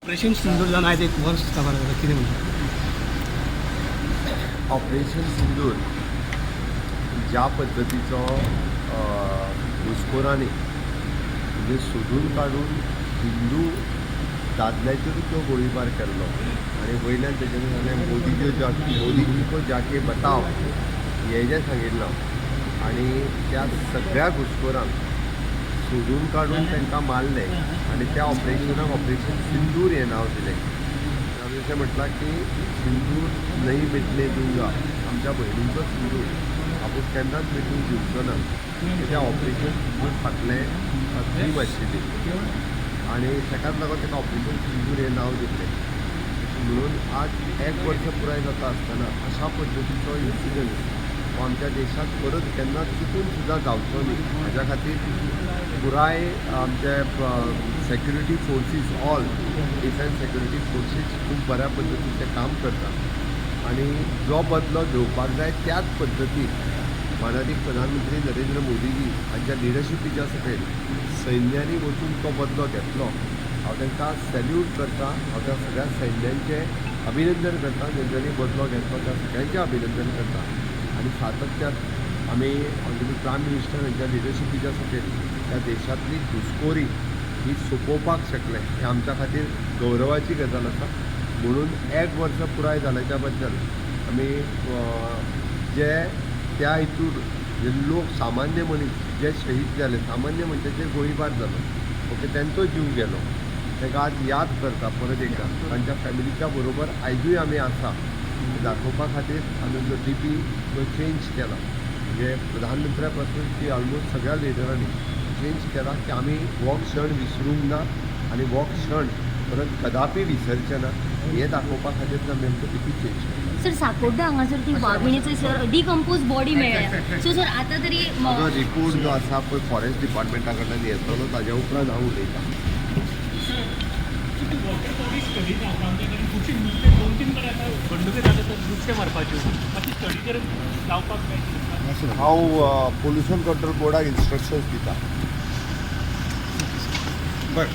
Operation सिंदूर जावन आयज एक वर्स जाता कितें म्हणटा ऑपरेशन सिंदूर ज्या पद्धतीचो घुसखोरांनी म्हणजे सोदून काडून हिंदू दादल्याचेर तो गोळीबार केल्लो आनी वयल्यान तेजें सांगलें मोदी को जाके बताव हें जें सांगिल्लो आनी त्या सगळ्या घुसखोरांक सोदून काडून तांकां मारलें आनी त्या ऑपरेशनाक ऑपरेशन सिंदूर हें नांव दिलें. हांवें अशें म्हटलां की सिंदूर नहीं मिटने दूंगा, आमच्या भयणींचो सिंदूर आपूण केन्नाच मिटून दिवचो ना. त्या ऑपरेशन सिंदूर फाटलें थीम आशिल्ली आनी ताकाच लागून ताका ऑपरेशन सिंदूर हें नांव दिल्लें. म्हणून आज 1 वर्स पुराय जाता आसतना अशा पद्दतीचो इन्सिडंट हो आमच्या देशात परत केन्ना चुकून सुद्दां जावचो न्ही हाज्या खातीर पुराय आमचे security forces all defence security forces खूब बऱ्या पद्दतीचें काम करता आनी जो बदलो घेवपाक जाय त्याच पद्दतीन माननीय प्रधानमंत्री नरेंद्र मोदीजी हांच्या लिडरशिपीच्या सकयल सैन्यांनी वचून तो बदलो घेतलो. हांव तांकां सॅल्यूट करता. हांव त्या सगळ्या सैन्यांचें अभिनंदन करता जेंच्यांनी बदलो घेतलो त्या सगळ्यांचें अभिनंदन करता आनी सातत्यान आमी ऑनरेबल प्रायम मिनिस्टर हांच्या लिडरशिपीच्या सकयल त्या देशांतली घुसखोरी ही सोंपोवपाक शकले हें आमच्या खातीर गौरवाची गजाल आसा. म्हणून 1 वर्स पुराय जाल्याच्या बद्दल आमी जे त्या हितूर जे लोक सामान्य मनीस जे शहीद जाले सामान्य म्हणजे जे गोळीबार जालो ओके तांचो जीव गेलो ताका आज याद करता परत एकदा तांच्या फॅमिलीच्या बरोबर आयजूय आमी आसा दाखोवपा खातीर आमी जो DP जो चेंज केला म्हणजे प्रधानमंत्र्या पासून ती ऑलमोस्ट सगळ्या लिडरांनी चेंज केला की आमी हो क्षण विसरूंक ना आनी हो क्षण परत कदापि विसरचे ना हे दाखोवपा खातीर आमी आमचो DP चेंज केला. सर साकोड्डा हांगासर ती वाघिणीचो सर डिकम्पोज बॉडी मेळ्ळ्या सो सर आतां तरी जो रिपोर्ट जो आसा पळय फॉरेस्ट डिपार्टमेंटा कडल्यान येतलो ताज्या उपरांत हांव उलयतां. हांव पोल्युशन कंट्रोल बोर्डाक इन्स्ट्रक्शन्स दिता. बरें.